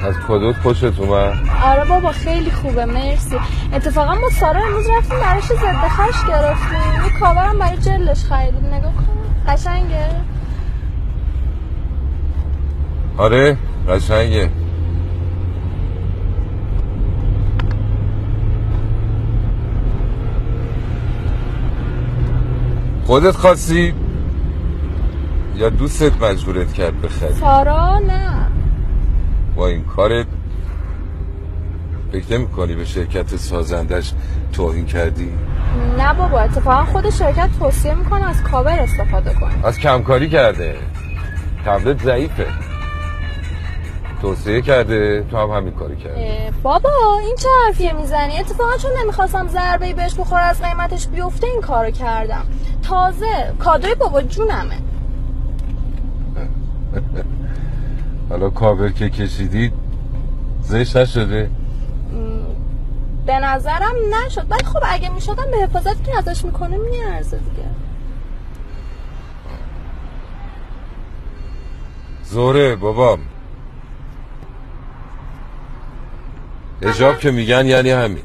از کدوت خوشت اومد؟ آره بابا خیلی خوبه مرسی. اتفاقا ما سارا امروز رفتیم براش ضد خش گرفتیم، یه کاورم برای جلش خریدیم، نگاه کن قشنگه. آره قشنگه. خودت خواستی یا دوستت مجبورت کرد بخری؟ سارا نه. با این کارت فکر نمی کنی به شرکت سازندش توهین کردی؟ نه بابا اتفاقا خود شرکت توصیه میکنه از کاور استفاده کنی. از کمکاری کرده، تبلت ضعیفه، توصیه کرده تو هم همین کاری کرده. بابا این چه حرفیه میزنی؟ اتفاقا چون نمیخواستم ضربه‌ای بهش بخوره از قیمتش بیفته این کارو کردم. تازه کادوی بابا جونمه. حالا کابل که کشیدید زشت نشده؟ به نظرم نشد، ولی خب اگه میشدم به حفاظتی که ازش میکنه میارزه دیگه. زوره بابام، حجاب که میگن یعنی همین.